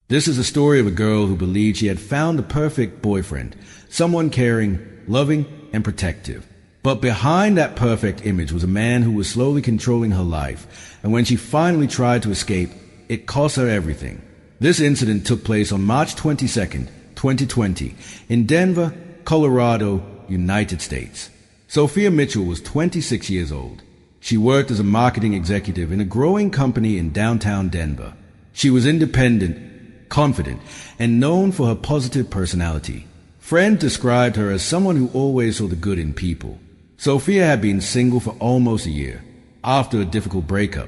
This is a story of a girl who believed she had found the perfect boyfriend, someone caring, loving, and protective. But behind that perfect image was a man who was slowly controlling her life, and when she finally tried to escape, it cost her everything. This incident took place on March 22nd, 2020, in Denver, Colorado, United States. Sophia Mitchell was 26 years old. She worked as a marketing executive in a growing company in downtown Denver. She was independent, confident, and known for her positive personality. Friends described her as someone who always saw the good in people. Sophia had been single for almost a year. After a difficult breakup,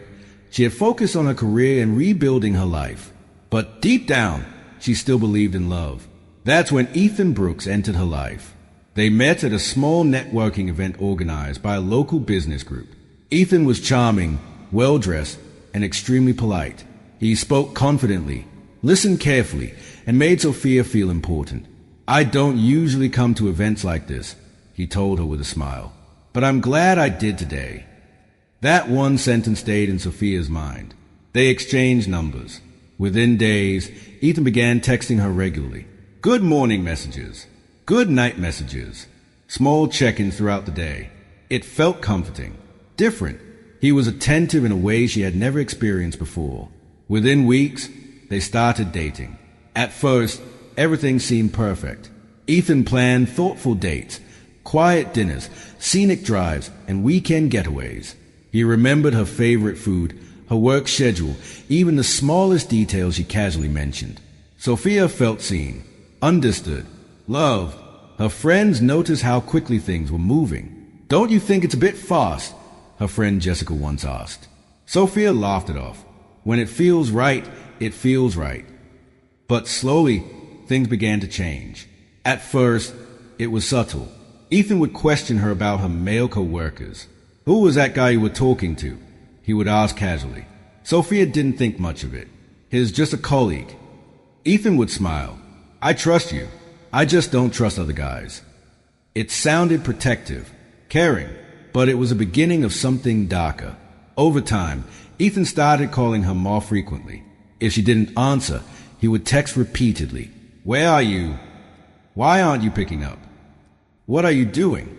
she had focused on her career and rebuilding her life. But deep down, she still believed in love. That's when Ethan Brooks entered her life. They met at a small networking event organized by a local business group. Ethan was charming, well-dressed, and extremely polite. He spoke confidently, listened carefully, and made Sophia feel important. "I don't usually come to events like this," he told her with a smile, "but I'm glad I did today." That one sentence stayed in Sophia's mind. They exchanged numbers. Within days, Ethan began texting her regularly. Good morning messages, good night messages, small check-ins throughout the day. It felt comforting, different. He was attentive in a way she had never experienced before. Within weeks, they started dating. At first, everything seemed perfect. Ethan planned thoughtful dates, quiet dinners, scenic drives, and weekend getaways. He remembered her favorite food, her work schedule, even the smallest details she casually mentioned. Sophia felt seen, understood, loved. Her friends noticed how quickly things were moving. "Don't you think it's a bit fast?" her friend Jessica once asked. Sophia laughed it off. When it feels right, it feels right. But slowly, things began to change. At first, it was subtle. Ethan would question her about her male co-workers. "Who was that guy you were talking to?" he would ask casually. Sophia didn't think much of it. "He's just a colleague." Ethan would smile. "I trust you. I just don't trust other guys." It sounded protective, caring, but it was the beginning of something darker. Over time, Ethan started calling her more frequently. If she didn't answer, he would text repeatedly. "Where are you? Why aren't you picking up? What are you doing?"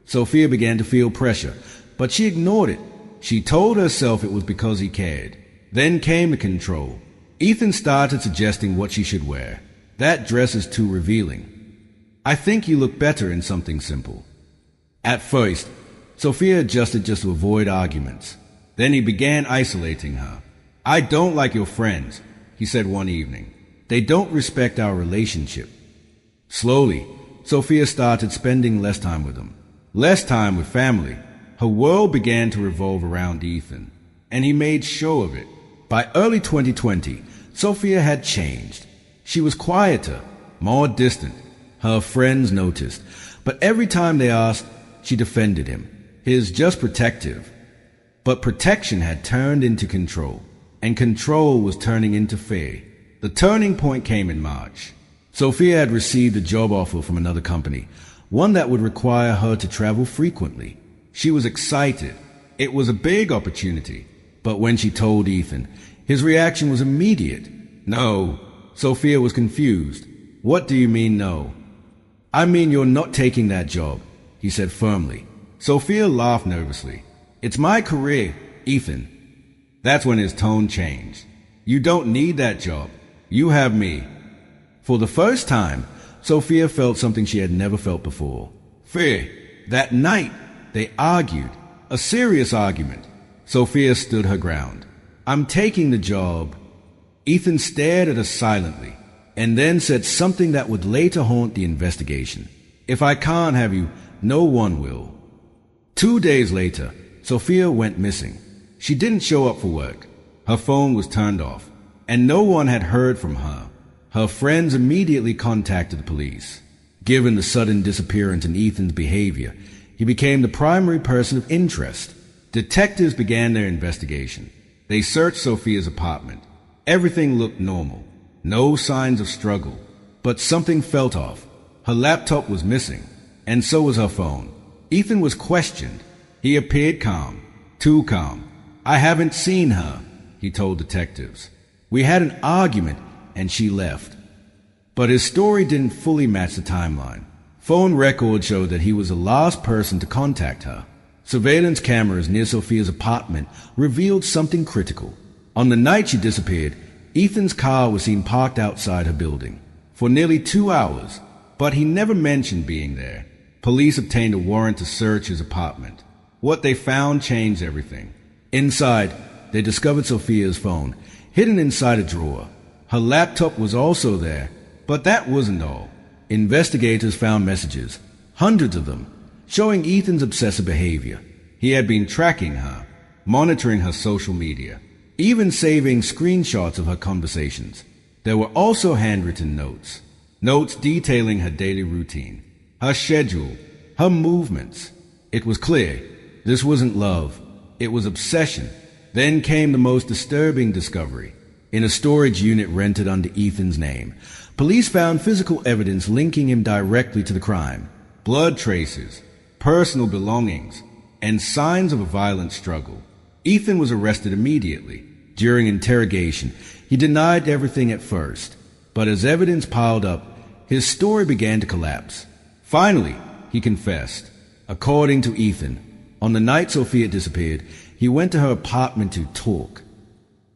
Sophia began to feel pressure, but she ignored it. She told herself it was because he cared. Then came the control. Ethan started suggesting what she should wear. "That dress is too revealing. I think you look better in something simple." At first, Sophia adjusted just to avoid arguments. Then he began isolating her. "I don't like your friends," he said one evening. "They don't respect our relationship." Slowly, Sophia started spending less time with them, less time with family. Her world began to revolve around Ethan, and he made show of it. By early 2020, Sophia had changed. She was quieter, more distant. Her friends noticed, but every time they asked, she defended him. He's just protective. But protection had turned into control, and control was turning into fear. The turning point came in March. Sophia had received a job offer from another company, one that would require her to travel frequently. She was excited. It was a big opportunity. But when she told Ethan, his reaction was immediate. "No." Sophia was confused. "What do you mean, no?" "I mean you're not taking that job," he said firmly. Sophia laughed nervously. "It's my career, Ethan." That's when his tone changed. "You don't need that job. You have me." For the first time, Sophia felt something she had never felt before. Fear. That night, they argued. A serious argument. Sophia stood her ground. "I'm taking the job." Ethan stared at her silently, and then said something that would later haunt the investigation. "If I can't have you, no one will." 2 days later, Sophia went missing. She didn't show up for work. Her phone was turned off, and no one had heard from her. Her friends immediately contacted the police. Given the sudden disappearance in Ethan's behavior, he became the primary person of interest. Detectives began their investigation. They searched Sophia's apartment. Everything looked normal. No signs of struggle. But something felt off. Her laptop was missing, and so was her phone. Ethan was questioned. He appeared calm. Too calm. "I haven't seen her," he told detectives. "We had an argument, and she left. But his story didn't fully match the timeline. Phone records showed that he was the last person to contact her. Surveillance cameras near Sophia's apartment revealed something critical. On the night she disappeared, Ethan's car was seen parked outside her building for nearly 2 hours, but he never mentioned being there. Police obtained a warrant to search his apartment. What they found changed everything. Inside, they discovered Sophia's phone, hidden inside a drawer. Her laptop was also there, but that wasn't all. Investigators found messages, hundreds of them, showing Ethan's obsessive behavior. He had been tracking her, monitoring her social media, even saving screenshots of her conversations. There were also handwritten notes detailing her daily routine, her schedule, her movements. It was clear this wasn't love, it was obsession. Then came the most disturbing discovery. In a storage unit rented under Ethan's name, police found physical evidence linking him directly to the crime. Blood traces, personal belongings, and signs of a violent struggle. Ethan was arrested immediately. During interrogation, he denied everything at first, but as evidence piled up, his story began to collapse. Finally, he confessed. According to Ethan, on the night Sophia disappeared, he went to her apartment to talk.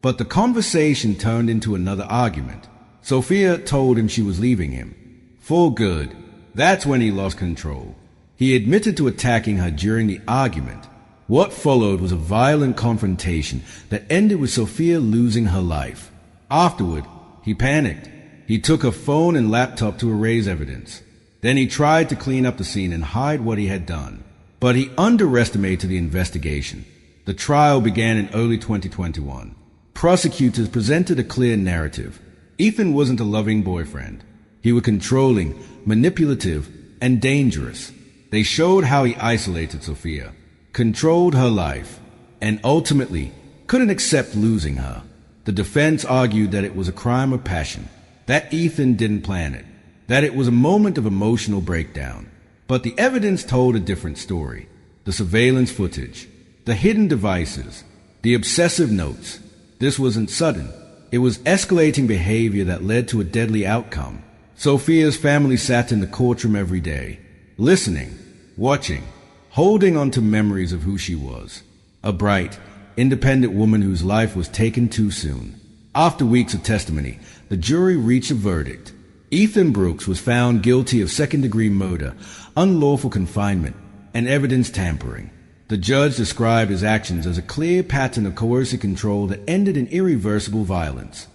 But the conversation turned into another argument. Sophia told him she was leaving him. For good. That's when he lost control. He admitted to attacking her during the argument. What followed was a violent confrontation that ended with Sophia losing her life. Afterward, he panicked. He took her phone and laptop to erase evidence. Then he tried to clean up the scene and hide what he had done. But he underestimated the investigation. The trial began in early 2021. Prosecutors presented a clear narrative. Ethan wasn't a loving boyfriend. He was controlling, manipulative, and dangerous. They showed how he isolated Sophia, controlled her life, and ultimately couldn't accept losing her. The defense argued that it was a crime of passion, that Ethan didn't plan it, that it was a moment of emotional breakdown. But the evidence told a different story. The surveillance footage, the hidden devices, the obsessive notes. This wasn't sudden. It was escalating behavior that led to a deadly outcome. Sophia's family sat in the courtroom every day, listening, watching, holding on to memories of who she was. A bright, independent woman whose life was taken too soon. After weeks of testimony, the jury reached a verdict. Ethan Brooks was found guilty of second-degree murder, unlawful confinement, and evidence tampering. The judge described his actions as a clear pattern of coercive control that ended in irreversible violence.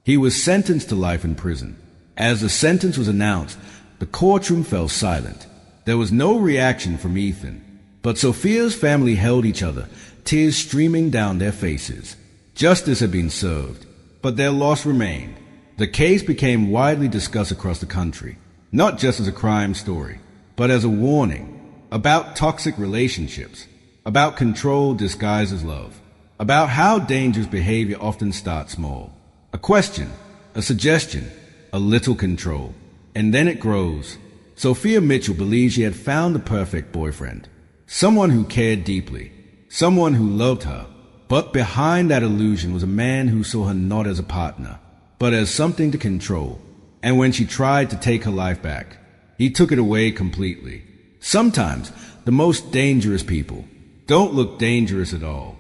He was sentenced to life in prison. As the sentence was announced, the courtroom fell silent. There was no reaction from Ethan, but Sophia's family held each other, tears streaming down their faces. Justice had been served, but their loss remained. The case became widely discussed across the country, not just as a crime story, but as a warning about toxic relationships, about control disguised as love, about how dangerous behavior often starts small. A question, a suggestion, a little control, and then it grows. Sophia Mitchell believed she had found the perfect boyfriend, someone who cared deeply, someone who loved her. But behind that illusion was a man who saw her not as a partner, but as something to control. And when she tried to take her life back, he took it away completely. Sometimes the most dangerous people don't look dangerous at all.